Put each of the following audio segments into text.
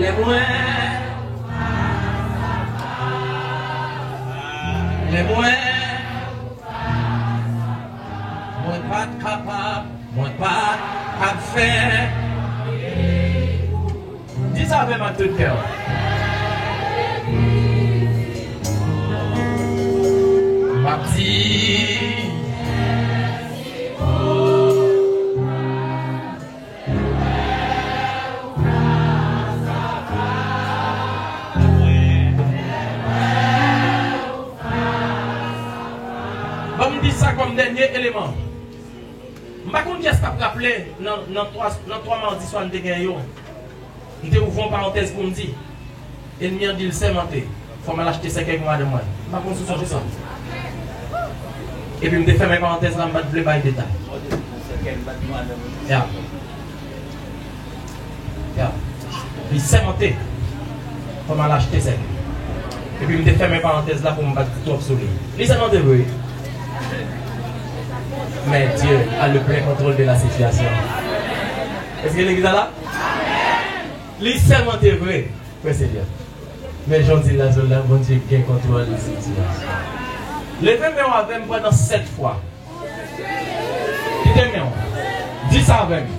Les moins. Les moins. Moi pas capable. Moi pas capable faire. Dis ça avec ma tout cœur. Ma petite. On me dit ça comme dernier élément. Je ne sais pas si vous avez rappelé dans 3 mardis soir de gagné. Je vous ouvre une parenthèse pour me dire. Et me dit le sémenté. Il faut m'acheter 5 mois de moins. Je ne sais pas si ça. Et puis je fais mes parenthèses là, je vais pas de détails. Yeah. Puis sémenté. Il faut m'acheter 5. Et puis je fais mes parenthèses là pour me battre trop sur lui. Les sémentés, oui. Mais Dieu a le plein contrôle de la situation. Est-ce que l'église est là? Les seulement vrai. Oui, c'est bien. Mais j'en dis la zone là, bon Dieu, qui contrôle la situation. Les 20 millions avec moi dans 7 fois. Dis ça avec moi.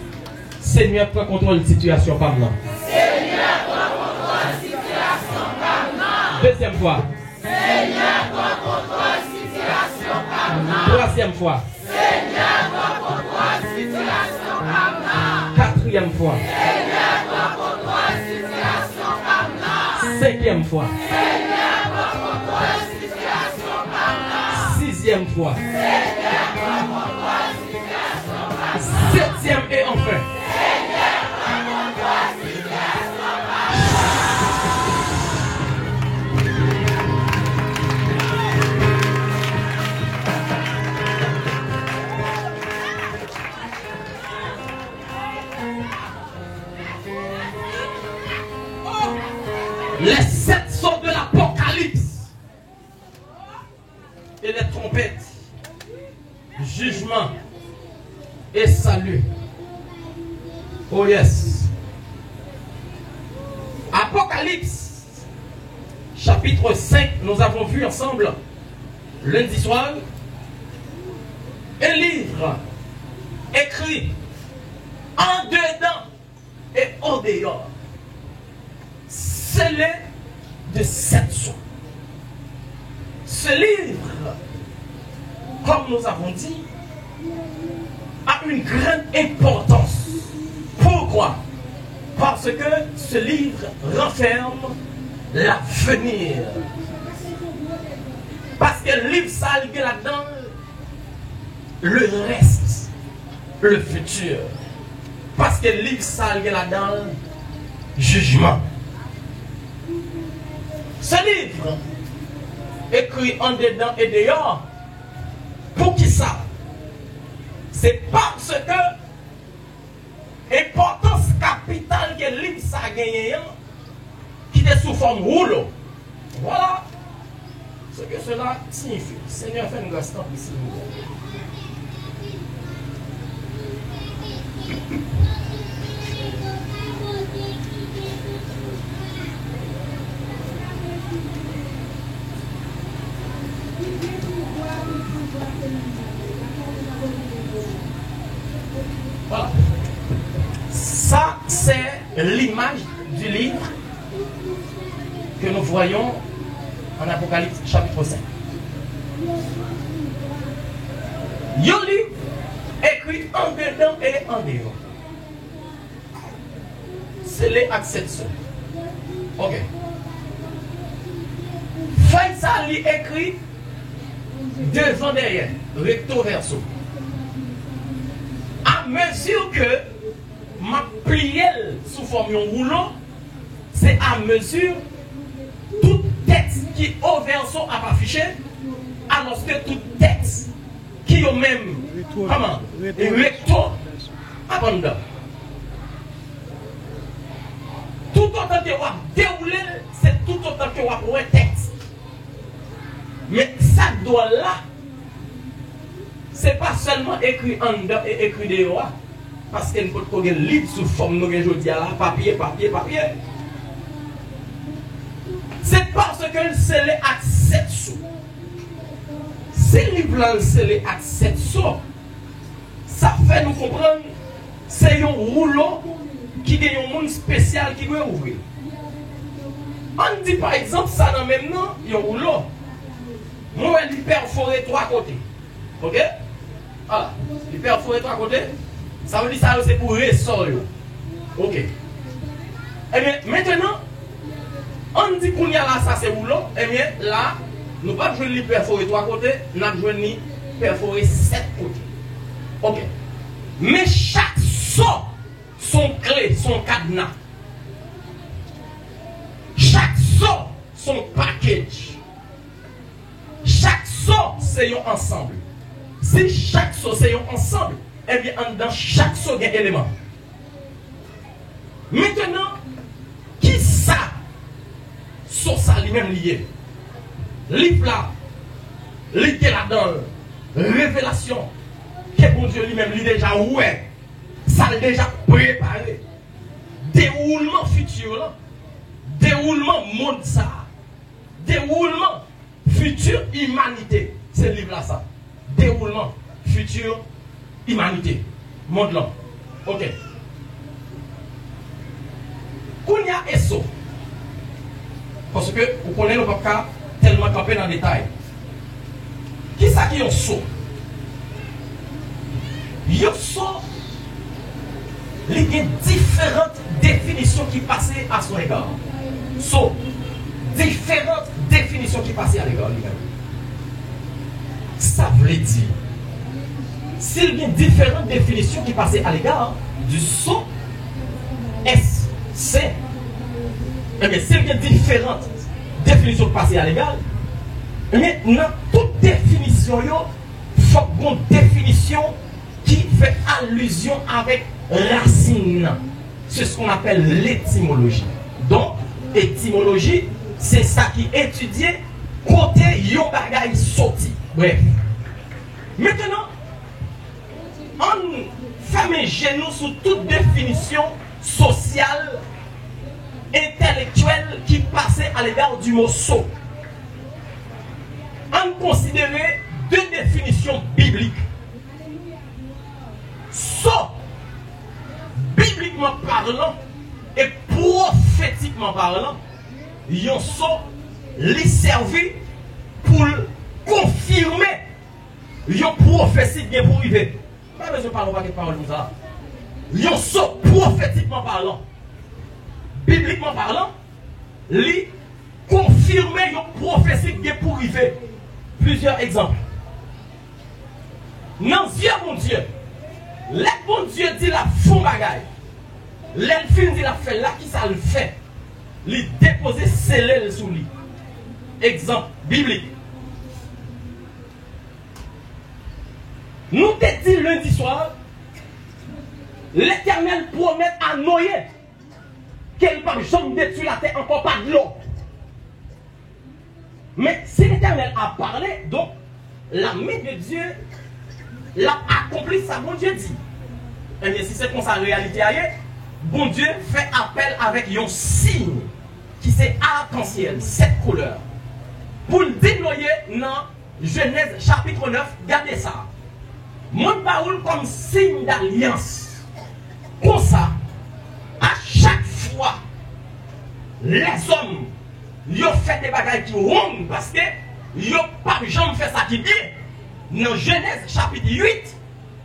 Seigneur, prends contrôle de la situation par moi. Seigneur, prends contrôle de la situation par moi. Deuxième fois. Seigneur, prends contrôle de la situation par moi. Troisième fois. Seigneur, prends contrôle de la situation par moi. Quatrième fois. Seigneur, prends contrôle de la situation par moi. Cinquième fois. Seigneur, prends contrôle de la situation par moi. Sixième fois. Seigneur, prends contrôle de la situation par moi. Septième et enfin. Seigneur, prends contrôle de la situation par moi. Les 7 sons de l'Apocalypse et les trompettes, jugement et salut. Oh yes. Apocalypse, chapitre 5, nous avons vu ensemble lundi soir un livre écrit en dedans et en dehors. Scellé de 7 sons. Ce livre, comme nous avons dit, a une grande importance. Pourquoi? Parce que ce livre renferme l'avenir. Parce que le livre sale là-dedans, le reste, le futur. Parce que le livre sale là-dedans, jugement. Ce livre, écrit en dedans et dehors, pour qui ça? C'est parce que l'importance capitale que le livre ça a gagné, qui est sous forme rouleau. Voilà ce que cela signifie. Seigneur, fait une grâce pour ici. Voilà. Ça, c'est l'image du livre que nous voyons en Apocalypse chapitre 5. Yoli écrit en dedans et en dehors. C'est les accès. Ok. Faisal écrit devant derrière, recto verso. À mesure que ma plielle sous forme de rouleau, c'est à mesure tout texte qui est au verso a affiché, alors que tout texte qui est au même comment recto abandonne. Tout autant que vous déroulez, c'est tout autant que vous avez texte. Mais ça doit là, c'est pas seulement écrit en dedans et écrit dehors, parce qu'il faut qu'on ait livre sous forme de aujourd'hui là, papier. C'est parce que le scellé à 7 sous. Si le livre scellé à 7 sous, ça fait nous comprendre c'est un rouleau qui a un monde spécial qui doit ouvrir. On dit par exemple ça dans le même nom, il y a un rouleau. Moi, il perforé 3 côtés. Ok? Voilà. Il perforé 3 côtés. Ça veut dire ça c'est pour ressort. Ok. Eh bien, maintenant, on dit qu'on y a là, ça c'est rouleau. Eh bien, là, nous ne pouvons pas jouer perforer 3 côtés, nous avons joué perforer 7 côtés. Ok. Mais chaque saut, son clé, son cadenas. Chaque saut, son package. Chaque saut, c'est un ensemble. Si chaque saut, c'est un ensemble, eh bien, dans chaque saut, il y a un élément. Maintenant, qui ça? Saut ça lui-même lié. Livre là, l'idée là-dedans, révélation, que bon Dieu lui-même, lui déjà, ouais, ça l'a déjà préparé. Déroulement futur là, déroulement monde ça, déroulement futur humanité. C'est le livre là ça. Déroulement futur humanité. Monde là. Ok. Kounya Esso. Parce que vous connaissez le papa tellement campé dans le détail. Qui ça qui est un saut? Il y a différentes définitions qui passaient à son égard. So, différentes définitions qui passaient à l'égard. Ça veut dire, s'il y a différentes définitions qui passaient à l'égard du saut, S-C, eh bien, s'il y a différentes définitions qui passaient à l'égard, eh bien, dans toute définition, il faut une définition qui fait allusion avec racine. C'est ce qu'on appelle l'étymologie. Donc, étymologie, c'est ça qui étudie côté yon bagay sorti. Bref. Maintenant, on ferme genoux sous toute définition sociale, intellectuelle qui passait à l'égard du mot saut. On considérait deux définitions bibliques. Saut, bibliquement parlant et prophétiquement parlant, yon saut lui servi pour confirmer yon prophétie bien pour arriver. Pas besoin de parler de parole comme ça. Yon saut prophétiquement parlant, bibliquement parlant, lui confirmer yon prophétie bien pour arriver. Plusieurs exemples. Non, Dieu mon Dieu. Le bon Dieu dit la fond bagaille. L'elfine dit la fait là qui ça le fait. Lui déposer scellé sous lui. Exemple biblique. Nous te dit lundi soir, l'Éternel promet à Noé qu'elle ne va jamais détruire la terre encore pas de l'eau. Mais si l'Éternel a parlé, donc la main de Dieu l'a accompli ça, bon Dieu dit. Et bien si c'est comme ça la réalité ailleurs, bon Dieu fait appel avec un signe qui c'est arc-en-ciel, 7 couleurs. Pour le déployer dans Genèse chapitre 9, regardez ça. Mon parole comme signe d'alliance. Comme ça, à chaque fois, les hommes, ils ont fait des bagages qui rompent parce que ils n'ont pas jamais fait ça qui dit. Dans Genèse chapitre 8,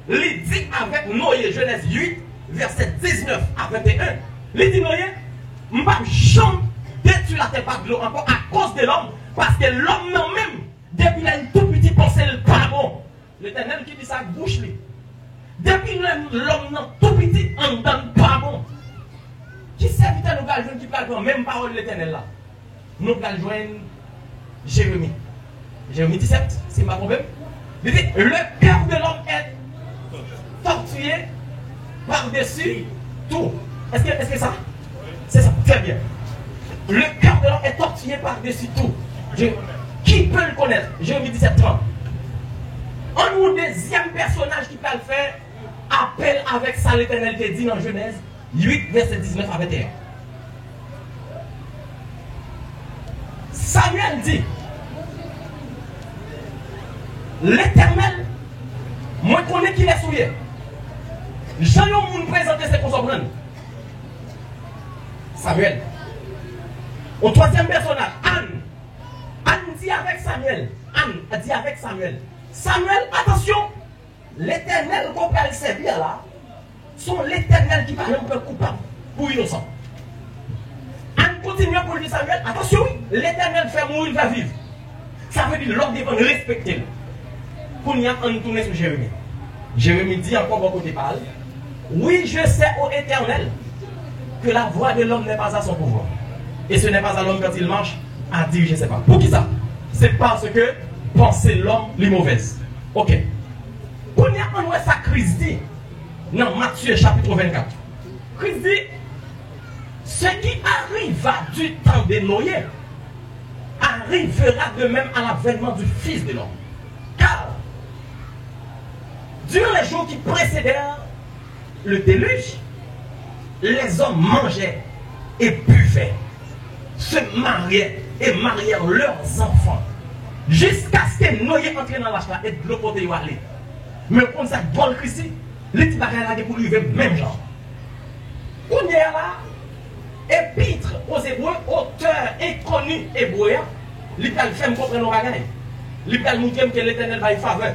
il dit avec Noé, Genèse 8, verset 19 à 21, il dit Noé, je ne vais pas jamais détruire la terre par de l'eau encore à cause de l'homme, parce que l'homme même, depuis là, tout petit pensée le pas bon. L'Éternel qui dit ça bouche lui. Depuis l'homme tout petit en donne pas bon. Qui servit à nous joindre qui parle même parole de l'Éternel là. Nous allons joindre Jérémie. Jérémie 17, c'est ma problème. Il dit, le cœur de l'homme est tortué par-dessus tout. Est-ce que ça? C'est ça, très bien. Le cœur de l'homme est tortué par-dessus tout. Qui peut le connaître? Jérémie 17, 30. Un ou deuxième personnage qui peut le faire appel avec ça l'Éternel te dit dans Genèse 8, verset 19 à 21. Samuel dit, l'Éternel, moi je connais qu'il est souillé. J'ai eu présenté ses consommants. Samuel. Au troisième personnage, Anne. Anne dit avec Samuel. Anne a dit avec Samuel. Samuel, attention, l'Éternel qu'on peut le servir là, sont l'Éternel qui va un peu coupable pour innocent. Anne continue pour lui dire Samuel, attention, l'Éternel fait mourir, il va vivre. Ça veut dire l'homme devant respecter. Pour nous, on tourne sur Jérémie. Jérémie dit encore bon côté parle. Oui, je sais ô Éternel que la voix de l'homme n'est pas à son pouvoir. Et ce n'est pas à l'homme quand il marche à diriger ses pas. Pour qui ça? C'est parce que penser l'homme les mauvaises. Ok. Pour nous, on voit ça Christ dit dans Matthieu chapitre 24. Christ dit ce qui arriva du temps de Noé arrivera de même à l'avènement du Fils de l'homme. Car durant les jours qui précédèrent le déluge, les hommes mangeaient et buvaient, se mariaient et marièrent leurs enfants, jusqu'à ce que Noé entre dans l'arche et de l'autre côté aller. Mais comme ça, dans le Christ, les petits bagages là pour lui même genre. On est là, épître aux Hébreux, auteur inconnu hébreu, il va faire comprendre nos bagages. Il va montrer que l'Éternel va y faveur.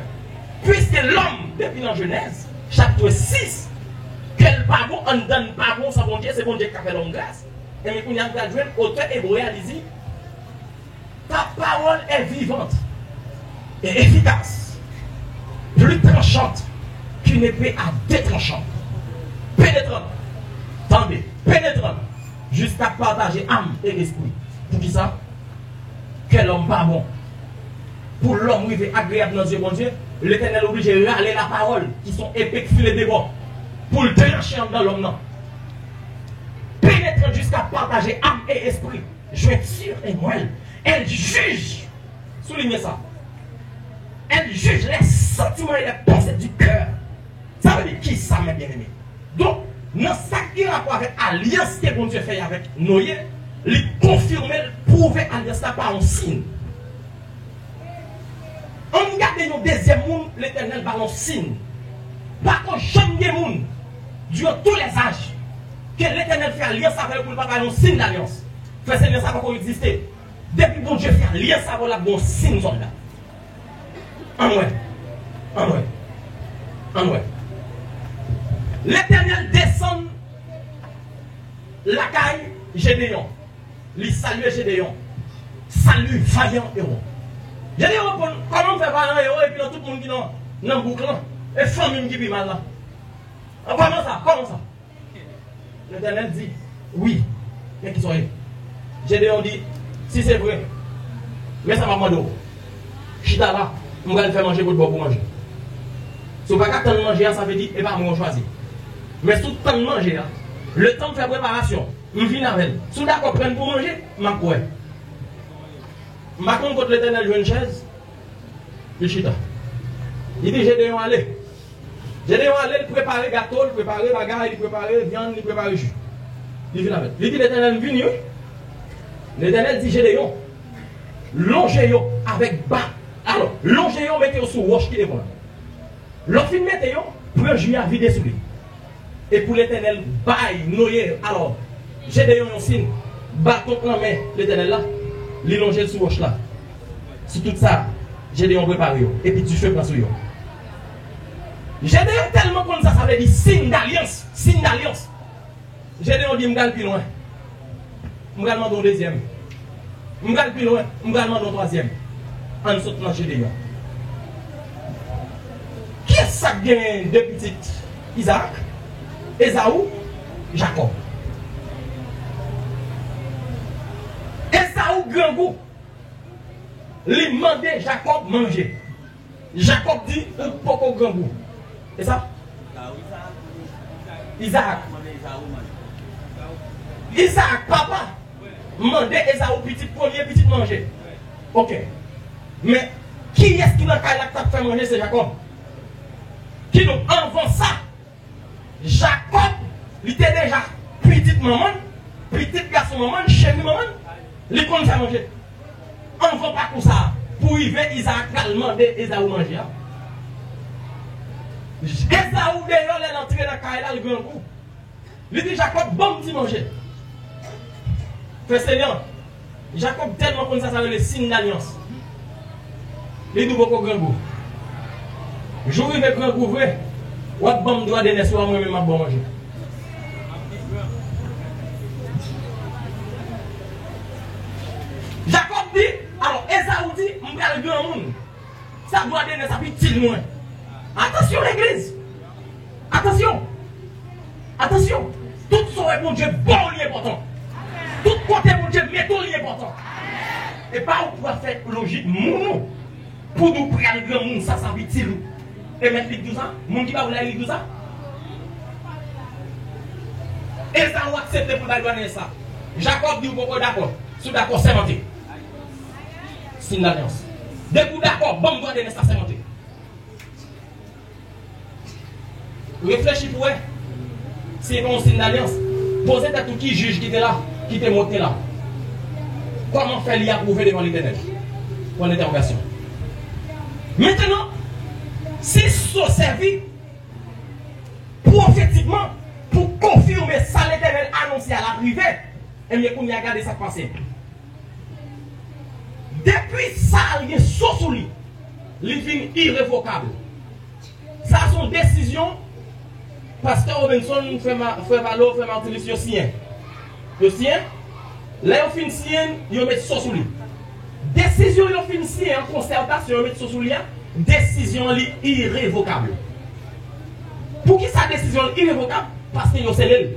Puisque l'homme, depuis la Genèse, chapitre 6, quel pardon, on donne pardon, ça bon Dieu, c'est bon Dieu qui a fait l'homme grâce. Et mais quand on a joué, auteur hébreu, il dit, ta parole est vivante et efficace, plus tranchante qu'une épée à deux tranchants, pénétrante, attendez, pénétrante, jusqu'à partager âme et esprit. Pour qui ça? Quel homme pas bon. Pour l'homme qui est agréable dans Dieu, bon Dieu, l'Éternel est obligé de râler la parole, qui sont épées qui filent des bords, pour le trancher dans l'homme. Non. Pénétrant jusqu'à partager âme et esprit, jointure et moelle. Elle juge, soulignez ça, elle juge les sentiments et les pensées du cœur. Ça veut dire qui ça, mes bien-aimés? Donc, dans ça qui a rapport avec l'alliance que bon Dieu fait avec Noé, il confirme, prouve alliance par un signe. On regarde le deuxième monde, l'Éternel par un signe. Par contre, jamais des monde, durant tous les âges, que l'Éternel fait alliance avec pour ne pas faire un signe d'alliance. Fait cette alliance pas exister. Depuis que bon Dieu fait alliance avec la bon signe soldat. En ouais. L'Éternel descend la caille Gédéon. Il salue Gédéon. Salut vaillant héros. Gédéon, comment faire vaillant héros et puis tout le monde qui dans le boucle et famille qui vit mal là. Comment ça? L'Éternel dit oui. Mais qui sont Gédéon dit si c'est vrai, mais ça m'a demandé. Chita là, on va le faire manger pour manger. Si on ne peut pas attendre manger, ça veut dire et pas moi choisir. Mais tout le temps de manger, le temps de faire préparation, je viens avec elle. Si on d'accord prendre pour manger, je vais courir. Je vais contre l'Éternel jouer une chaise, puis chita. Il dit Gédéon aller. Gédéon aller, il prépare gâteau, il prépare bagarre, il prépare viande, il prépare jus. Il vient avec. Il dit l'Éternel vient. L'Éternel dit Gédéon, longez-vous avec bas. Alors, longez-vous, mettez-vous sous roche qui est bon. L'autre film mettez-vous, prenez juillet à vider sous lui. Et pour l'Éternel, baille, noyer. Alors, Gédéon un signe, bâton en main, l'Éternel là, il longe sous roche là. Sur tout ça, Gédéon prépare. Et puis tu fais place sur eux. Gédéon tellement comme ça veut dire signe d'alliance. Signe d'alliance. Gédéon dit, je vais plus loin. Je vais demander au deuxième. Je vais plus loin. Je vais demander au troisième. En dessous de Gédéon. Qui est-ce ça qui gagne deux petites? Isaac, Esaou, Jacob. Esaou grand goût. Il demandait Jacob manger. Jacob dit un peu grand goût. Et ça? Isaac. Isaac, papa, demandait Esaou petit premier, petit manger. Ok. Mais qui est-ce qui n'a pas fait manger, c'est Jacob? Qui nous avant ça? Jacob, il était déjà petite maman, petit garçon maman, chérie maman, il compte faire manger. On ne va pas pour ça. Pour y aller, Isaac va demander Esaü manger. Esaü d'ailleurs, elle est entrée dans la caille, le grand coup. Il dit Jacob, bon petit manger. Frère Seigneur, Jacob tellement comme ça, ça veut le signe d'alliance. Il dit beaucoup grand goût. Jour où il grand goût vrai, ou à bon doigt de naissance, ou moi-même à bon manger. Jacob dit, alors Esaü dit, je vais le grand monde. Ça doit donner sa petite moins. Attention l'église. Attention. Attention. Tout son pour Dieu, bon lié important. Tout côté pour Dieu, métaux lié important. Et pas on pourra faire logique, non. Pour nous prendre le grand monde, ça petit loup. Et mettre les 12 ans, mon qui va vous les 12 ans. Et ça va accepter pour donner ça. Jacob dit, vous d'accord. Si d'accord, c'est monté. C'est une alliance. Dès que vous d'accord, bon, doit donner ça, c'est monté. Réfléchis pour eux. C'est un signe d'alliance. Posez à tout qui juge qui était là, qui était monté là. Comment faire l'y approuver devant l'Éternel? Pour l'interrogation. Maintenant, si ça servi prophétiquement pour confirmer ça, l'Éternel annoncé à l'arrivée, et bien qu'on y a gardé sa pensée. Depuis ça, il y a sous lui, il vient irrévocable. Ça, son décision. Pasteur Robinson fait valoir, fait Martilis, le sien. Le sien, là, il fin sien, il met ça sous lui. Décision, il fin sien, en concertation, il met ça sous lui. Décision irrévocable. Pour qui sa décision irrévocable? Parce que c'est l'elle.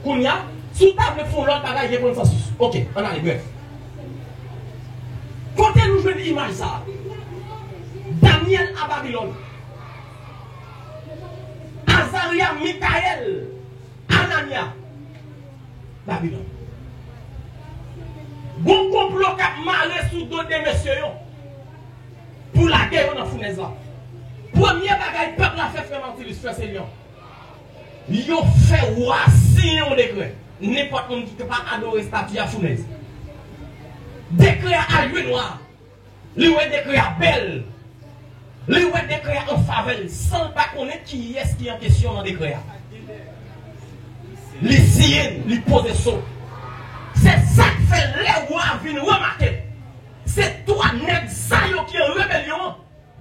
Kounia, sous table, il faut l'autre bagage, il y a consensus. Ok, on a les bref. Quand nous jouons l'image, ça, Daniel à Babylone. Azaria, Michael, Anania, Babylone. Bon complot qui a marré sous dos des messieurs pour la guerre dans la fournaise là. Premier bagage, peuple a fait frère Martilis, frère Seigneur. Ils ont fait voici un décret. N'importe qui ne peut pas adorer statue à fournaise. Décret à l'huile noire. Lui ouais décret à belle. Lui ouais décret en faveur sans pas connaître qui est-ce qui est en question dans décret. Les siennes, les possessions. C'est ça qui fait les rois viennent remarquer. C'est toi, nègre, ça qui est en rébellion.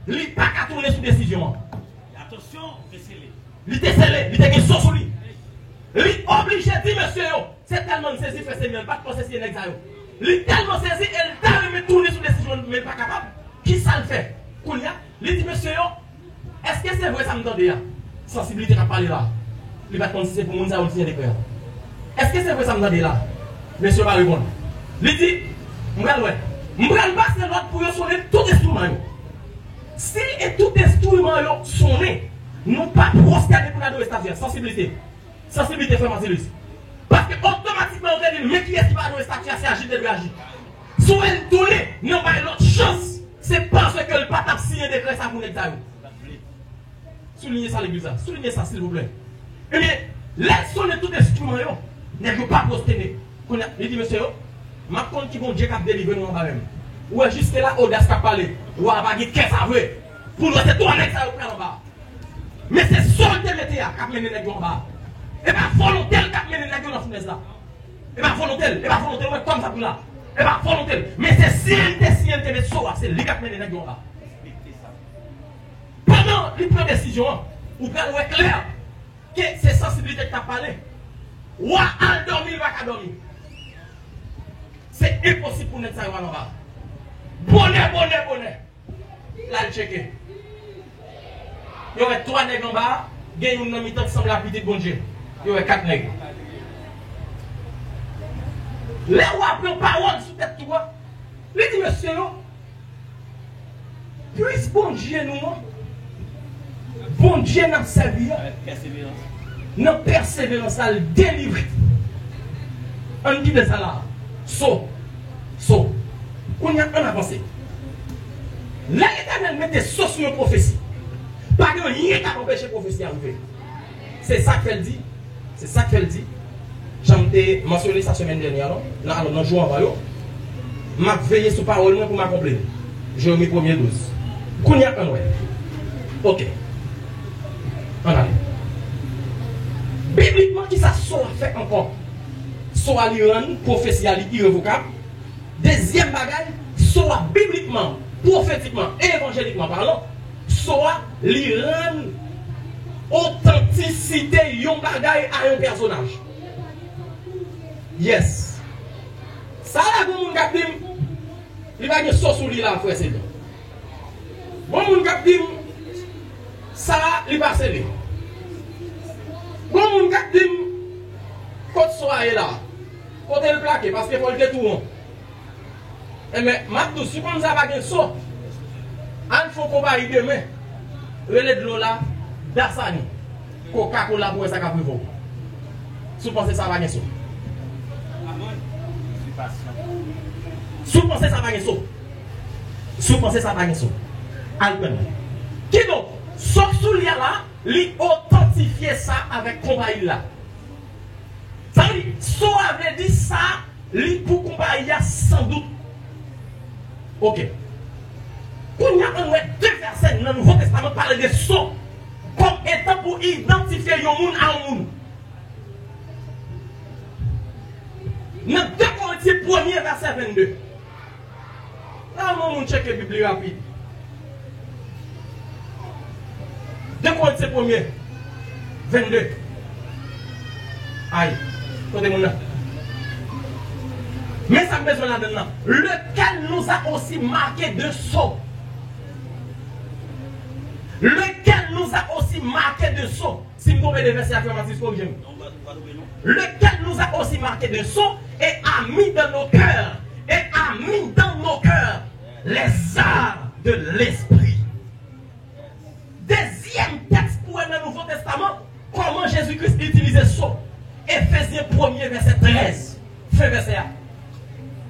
Il n'est pas qu'à tourner sous décision. Attention, c'est scellé. Il était scellé, il était sur lui. Il est obligé de dire, monsieur, c'est tellement saisi, frère Seigneur, pas de processer un examen. Il est tellement saisi, et il t'a remis tourner sous décision, mais pas capable. Qui ça le fait? Kounia, il dit, monsieur, est-ce que c'est vrai ça me donne sensibilité à parler là? Il va te pour nous avoir signé des cœurs. Est-ce que c'est vrai ça me donne là? Monsieur va répondre. Il dit, je ne vais pas passer l'autre pour sonner tout instrument. Si et tout instrument sonné, nous pas prosterner pour adorer statue. Sensibilité. Sensibilité, frère Martilis. Parce que automatiquement, on va dire, mais qui est-ce qui va adorer statue? C'est agir de réagir. Si elle tourne, nous pas l'autre chance. C'est parce que le pape signé des clés, ça pour l'examen. Soulignez ça, l'église. Soulignez ça, s'il vous plaît. Eh bien, laisse sonner tout instrument, ne veut pas prosterner. Il dit, monsieur, ma compte qui vont Dieu qui a délivré nous en bas même. Ou est jusque là, audace qui a parlé. Ou à bagay qu'est-ce que ça veut. Pour nous, c'est toi, mec, ça va en bas. Mais c'est seul de métier qui a mené les gens en bas. Et bien, volontaire qui a mené les gens dans la fournaise là. Et bien, volontaire, comme ça pour là. Et bien, volontaire. Mais c'est sienneté, mais c'est lui qui a mené les gens en bas. Pendant les premières décisions, vous pouvez clair que c'est sensibilité qui a parlé. Ou à dormir, il va pas dormir. C'est impossible pour nous de savoir en bas. Bonnet. Là, le checker. Il y aurait 3 nègres en bas, il y a une mi-temps qui semble la petite bon Dieu. Il y aurait 4 nègres. Là où après parole sous tête toi, il dit monsieur, puisse bon Dieu nous, bon Dieu nous servir, nous persévérance à le délivrer. On dit de ça là, on y a un avancé. Là, l'Éternel mettait ça sur une prophétie. Pas de rien qui a empêché la prophétie d'arriver. C'est ça qu'elle dit. C'est ça qu'elle dit. J'en ai mentionné ça la semaine dernière. Là, dans le jour en voyant. m'a veillé sur parole pour m'accomplir. J'ai mis première dose. Qu'on y a un ouais. Ok. On allait. Bibliquement, qui ça soit fait encore? Soit l'Iran, prophétial, irrévocable. Deuxième bagage, soit bibliquement, prophétiquement, évangéliquement parlant, soit l'Iran, authenticité, yon bagage à un personnage. Yes. Ça là, bon, mon capitaine, il va y avoir une sauce sur l'île là, frère, c'est bien. Bon, mon capitaine, ça, il va se lever. Bon, mon capitaine, quand soit là, quand elle plaque, parce qu'il faut le détourner. Mais, maintenant, si on n'a pas de saut, il faut qu'on va y demain. Relais de l'eau là, Darsani, Coca-Cola pour ça qu'a pris vous. Si vous pensez que ça va gagner saut. Si vous pensez que ça va gagner saut. Si vous pensez que ça va gagner saut. Alpen. Qui donc, sauf sous là, lui authentifier ça avec compagnie là. Ça veut dire, so avait dit ça, lui pour compagnie sans doute. Ok. Quand il y a deux versets dans le Nouveau Testament qui parlent de saut comme étant pour identifier un monde à un monde. Dans 2 Corinthiens 1er verset 22. Là, on check la Bible rapide. 2 Corinthiens 1er 22. Aïe. Côté mon là. Mais ça me besoin là-dedans. Lequel nous a aussi marqué de saut. Lequel nous a aussi marqué de saut. Si vous tombez des versets affirmatifs, comme j'aime. Lequel nous a aussi marqué de saut et a mis dans nos cœurs. Et a mis dans nos cœurs les arts de l'esprit. Deuxième texte pour le Nouveau Testament. Comment Jésus-Christ utilisait saut. Éphésiens 1er verset 13. Fin verset 1.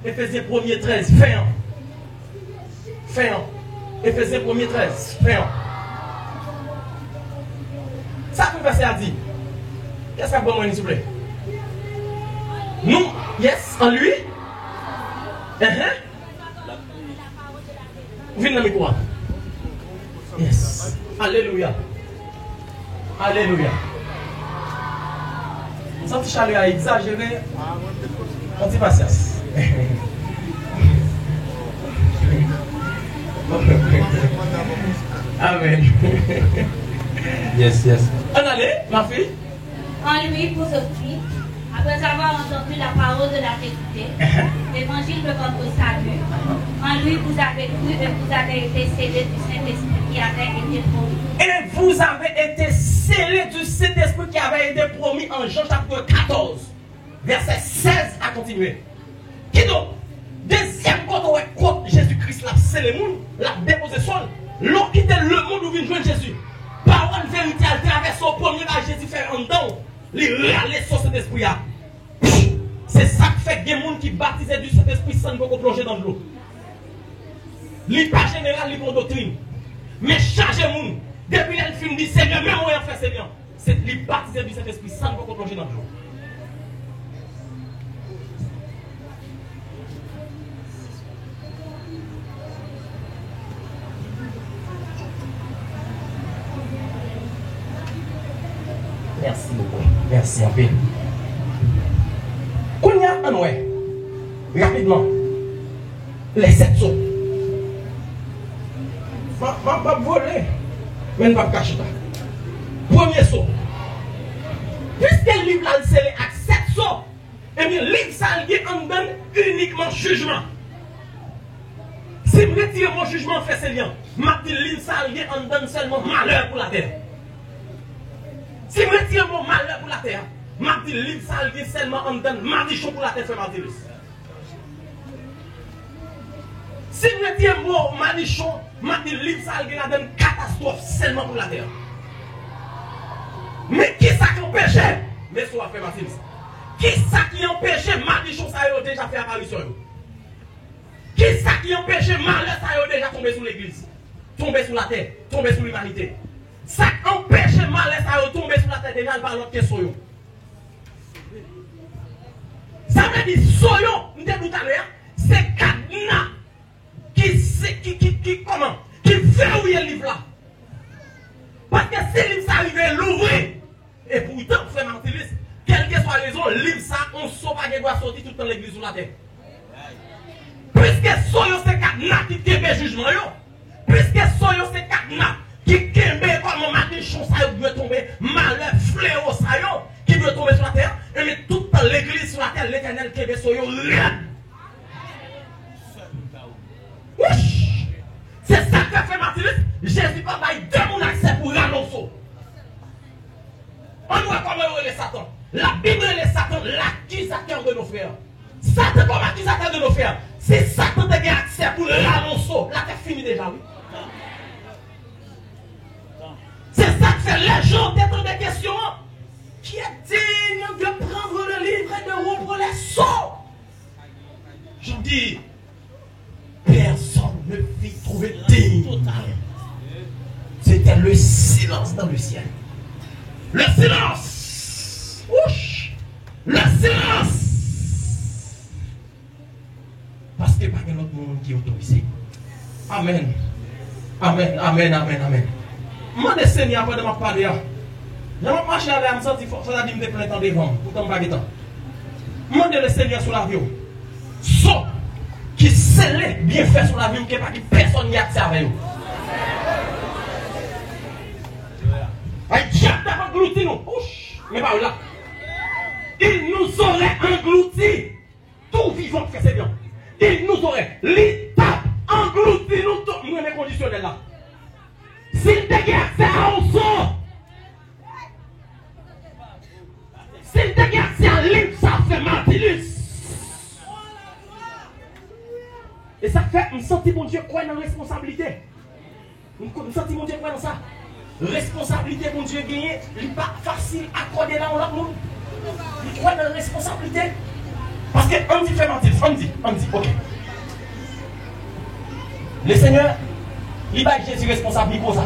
Éphésiens 1er 13. Fin 1. Fin 1. Éphésiens 1er 13. Fin 1. Ça que le verset a dit. Qu'est-ce que vous avez s'il vous plaît? Nous, yes, en lui. Venez dans le micro. Yes. Alléluia. Alléluia. Nous sommes chaleur à exagérer. Antipatience. Amen. Yes. On allait, ma fille. En lui, pour ce Christ, après avoir entendu la parole de la vérité, l'évangile de votre salut, en lui vous avez cru et vous avez été scellés du Saint-Esprit qui avait été promis. Et vous avez été scellés du Saint-Esprit qui avait été promis en Jean chapitre 14, verset 16 à continuer. Qui donc, deuxième côté, Jésus-Christ l'a scellé le monde, l'a déposé sol, l'on quitté le monde où vient joindre Jésus. Parole vérité, elle traverse au premier à Jésus fait en dedans. Les râler sur cet esprit là. C'est ça qui fait que des gens qui baptisent du Saint-Esprit sans ne pas plonger dans l'eau. Li pas général, li pour doctrine. Mais chargez moun. Depuis elle fin dit Seigneur, même moi en fait c'est bien. C'est li baptiser du Saint-Esprit sans ne pas plonger dans l'eau. Merci beaucoup. Merci un peu. Qu'on y a un ouais. Rapidement. Les 7 sauts. Pas voler. Mais ne pas cacher ça. Premier saut. Puisque le livre là, c'est avec 7 sauts. Et bien, le livre ça, il en donne uniquement jugement. Si je retire mon jugement, fait c'est bien. Mais le livre ça, il en donne seulement malheur pour la terre. Si je retire mon malheur pour la terre, je dis que le livre ça, il seulement en donne maldition pour la terre, fait Martinus. Si je retire mon maldition, je dis que le livre ça, il donne catastrophe seulement pour la terre. Mais qui ça qui empêche? Mais soit fait Martinus. Qui ça qui empêche maldition ça a déjà fait apparition? Qui ça qui empêche malheur ça a déjà tombé sur l'église, tombé sur la terre, tombé sur l'humanité? Ça empêche malheur ça a tombé sur la terre déjà par l'autre question. Ça veut dire soyon, nous disons tout à l'heure, c'est cadenas qui verrouille le livre là. Parce que si le livre s'arrive à l'ouvrir, et pourtant, frère Martilis, quelle que soit la raison, le livre ça, on ne sait pas qu'il doit sortir tout dans l'église sur la terre. Puisque soyo c'est cadenas qui kembe jugement yo, puisque soyo c'est cadenas qui kembe comme matin ça doit tomber, malheur fléau ça yo, qui doit tomber sur la terre, et mais toute l'église sur la terre, l'éternel kembe soyo rien. C'est ça que fait Martilis. Jésus pas bail deux mon accès pour l'annoncer. On voit comment il est Satan. La Bible est Satan, l'accusateur de nos frères. Satan comme accusateur de nos frères. Si Satan a accès pour l'annoncer, là c'est fini déjà, oui. C'est ça que fait les gens d'être des questions. Qui est digne de prendre le livre et de rompre les sceaux? Je dis, personne ne fit trouver digne. C'était le silence dans le ciel. Le silence. Ouch. Le silence. Parce que pas que notre monde qui est autorisé. Amen. Amen. Amen. Amen. Amen. Moi, des seigneurs, avant de m'en parler, je vais marcher avec un senti fort, ça dit me plein temps devant, pourtant pas de temps. Moi, le Seigneur sur l'avion. Sauf qui scellé bien fait sur l'avion, qui pas que personne n'y a accès avec eux. Diable englouti nous. Mais pas là. Il nous aurait englouti. Tout vivant fait c'est bien. Il nous aurait l'étape englouti nous tous. Nous sommes conditionnels là. S'il te garde, c'est un son. S'il te garde, c'est un livre, ça fait Martilis. Et ça fait, me sentir mon Dieu croire dans la responsabilité. Me sentir mon Dieu croire dans ça. Responsabilité mon Dieu gagné, il n'est pas facile à accorder là en l'autre monde. Il croit dans la responsabilité. Parce que on dit fait mentir, on dit, ok. Le Seigneur, il va Jésus responsable pour ça.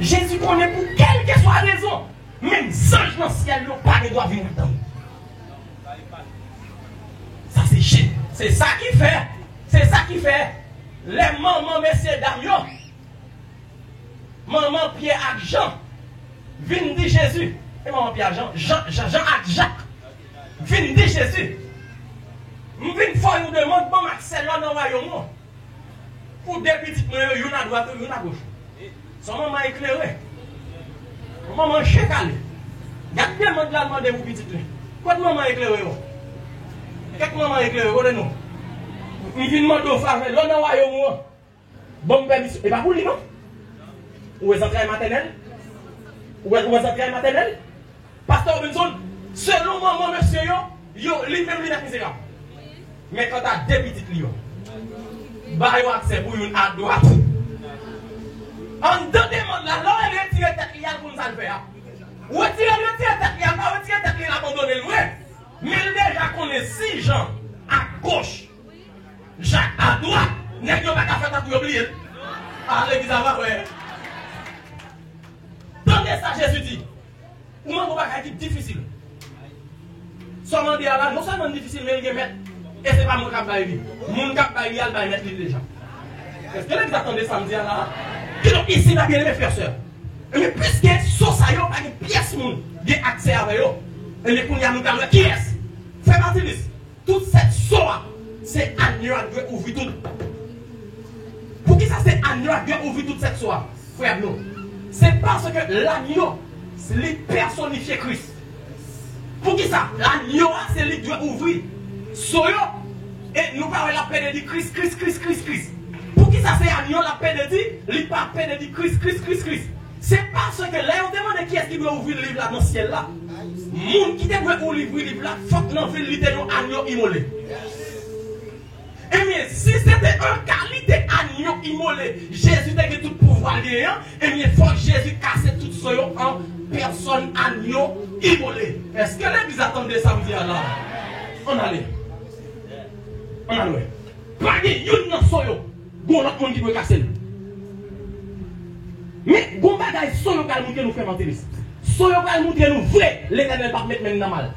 Jésus connaît pour quelle que soit la raison. Même ange dans le ciel, il n'a pas de droit venir dedans. Ça c'est ça qui fait. C'est ça qui fait. Les mamans, messieurs, dames, maman Pierre et Jean, viennent de Jésus. Et maman Pierre et Jean et Jacques, viennent de Jésus. Nous venons faire une demande pour Marcel dans le royaume. Pour deux petites mains, une à droite et une à gauche. Son maman éclairé. Maman chécalé. Il y a tellement de la demande pour petites mains. Quoi de maman éclairé? Qu'est-ce que maman éclairé? Regardez-nous. Nous venons demander aux femmes, dans le royaume. Bon permission. Et pas pour lui, non? Où est entrée maternelle? Où est entrée maternelle? Pasteur Robinson, selon maman, monsieur, lui-même, il est misérable. Mais quand tu as deux petites lions, bah, il y a accès pour une à droite. En deux demandes là, là, elle retire tête liée pour nous faire. Retire tête liée, pas retirer tête liée, abandonner le vrai. Mais il déjà connaît 6 gens à gauche, Jacques à droite. N'est-ce pas qu'à faire pour oublier? Ah, l'église avant, ouais. Tendez ça, Jésus dit. Ou même pas être difficile. Seulement dire là, non seulement difficile, mais il y a mettre. Et c'est pas mon cap d'ailleurs. Mon cap d'ailleurs, il va mettre déjà. Est-ce que vous attendez samedi là? Donc ici, là, bien mes frères sœurs. Mais puisque sur ça, il n'y a pas de pièce qui a accès à eux. Et les pougnards nous parlent qui est-ce? Fait partie de ça. Toute cette soie, c'est agneau à Dieu ouvrir tout. Pour qui ça, c'est agneau à Dieu ouvrir toute cette soie? Frère, non. C'est parce que l'agneau, c'est lui personnifié Christ. Pour qui ça? L'agneau, c'est lui qui doit ouvrir. Soyo, et nous parlons la peine de Christ. Pour qui ça c'est agneau la peine de dire? Il pas peine de Christ. C'est parce que là, on demande qui est-ce qui doit ouvrir le livre là dans le ciel là. Moun qui doit ouvrir le livre là, faut que l'on fasse un agneau immolé. Et bien, si c'était un qualité agneau immolé, Jésus a tout pouvoir lié, et bien, il faut que Jésus casse tout soyo en personne agneau immolé. Est-ce que l'église attendait samedi là? On allait. Pas de yon nan soyo, gon l'autre monde qui peut casser. Mais gon bagay soyo kal montre nous faire mentir. Soyo kal montre nous vrai, l'Éternel pas mettre même dans mal.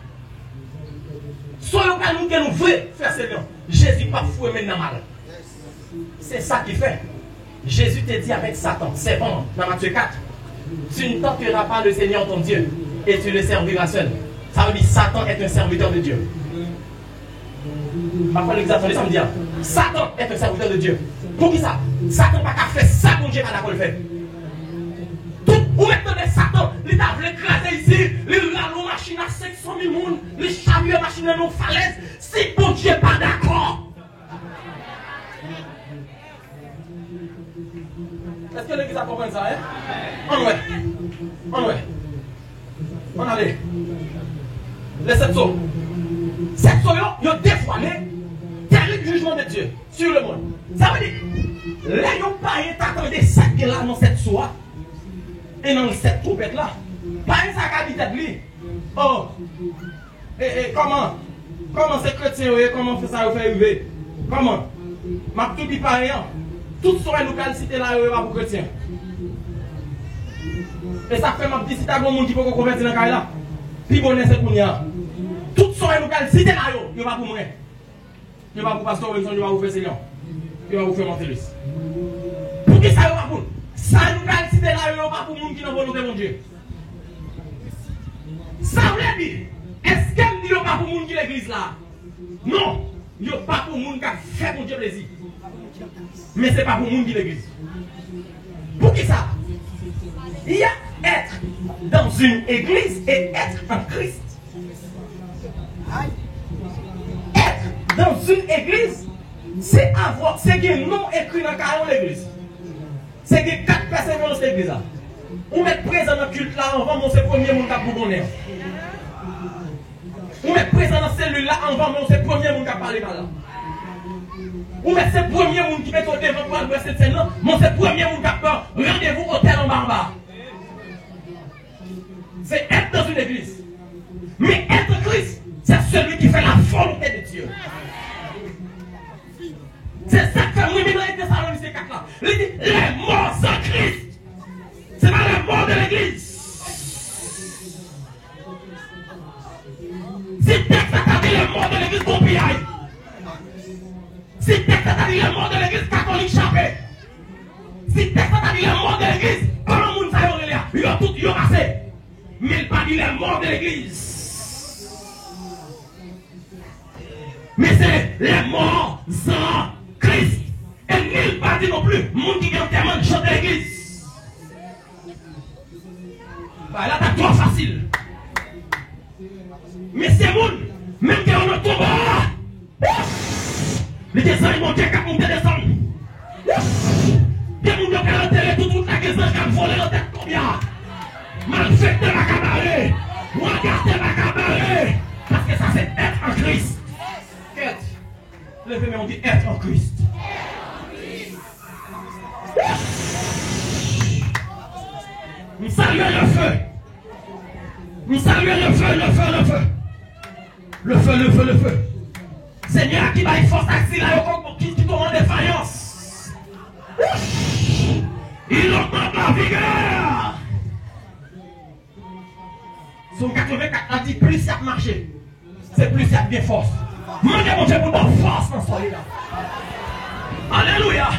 Soyons pas nous que nous voulons faire Seigneur. Jésus pas fou et maintenant mal. C'est ça qui fait. Jésus te dit avec Satan, c'est bon, dans Matthieu 4. Tu ne tenteras pas le Seigneur ton Dieu et tu le serviras seul. Ça veut dire Satan est un serviteur de Dieu. Parfois l'examen, ça me dit Satan est un serviteur de Dieu. Pour qui ça? Satan n'a pas fait ça pour Dieu, pas d'accord le fait. Tout, ou maintenant Satan, il a voulu écraser ici, il a une machine à 500 000 personnes, il charrue une machine à nos falaises, si pour Dieu pas d'accord. Est-ce que l'église a compris ça, hein? On allait. Les 7 sauts. 7 sauts, ils ont dévoilé terrible jugement de Dieu sur le monde. Ça veut dire, là, ils n'ont pas attendu 7 là dans 7 sauts. Et dans les 7 trompettes là. Pas un sac à tête lui. Oh. Et comment c'est chrétien, comment fait ça, vous fait arriver? Comment? Ma tout dit pareil. Toutes sont les localités là, pour chrétiens. Et ça fait ma petite si tu as un monde qui peut convertir dans le cas là. Puis bon, c'est pour nous. Toutes sont les localités là, il va pour moi. Il va pour pasteur Wilson, il va vous faire Seigneur. Il va vous faire monter l'us. Pour qui ça va pour? Ça localité là, il va pour monde qui n'a pas volonté mon Dieu. Ça veut dire, est-ce qu'elle dit pas pour monde qui l'église là? Non, il n'y a pas pour monde qui a fait mon Dieu plaisir. Mais ce n'est pas pour monde qui l'église. Pour qui ça? Il y a être dans une église et être en Christ. Être dans une église, c'est avoir, c'est qu'il y a non écrit dans le carreau de l'église. C'est qu'il y a 4 personnes dans cette église là. On met présent dans le culte là, on va montrer le premier monde qui a pour connaître. On met présent dans la cellule là, on va montrer le premier monde qui a parlé par là. On met ce premier monde qui met au devant pour aller cette scène là, mais c'est le premier monde qui a peur. Rendez-vous au hôtel en bas. C'est être dans une église. Mais être Christ, c'est celui qui fait la volonté de Dieu. C'est ça que fait moi, dans les Thessaloniciens 4 là. Il dit, les morts en Christ. C'est pas les morts de l'église. Si texte t'a dit les morts de l'église Pompiaille. Si texte t'a dit les morts de l'église catholique Chapé. Si texte t'a dit les morts de l'église, comment le monde ça y est, ils ont tout passé. Mais il n'a pas dit les morts de l'église. Mais c'est les morts en Christ. Et il n'a pas dit non plus, le monde qui vient tellement de chanter l'église. Bah là, t'as trop facile. Mais c'est monde, même qu'on a tombé. Les dessins, ils m'ont dit qu'à monter des hommes. Des gens qui ont enterré toute la question qui ont volé la tête combien. Malfecter la cabaret. Regardez la cabaret. Parce que ça, c'est être en Christ. Être. Levez-moi, on dit être en Christ. Nous saluons le feu. Nous saluons le feu, le feu, le feu. Le feu, le feu, le feu. Seigneur qui va y force à qui commande des faïences. Il augmente la vigueur. Son 84 a dit plus ça marché. C'est plus ça bien force. Mandez mon Dieu pour bonne force dans ce soir là. Alléluia.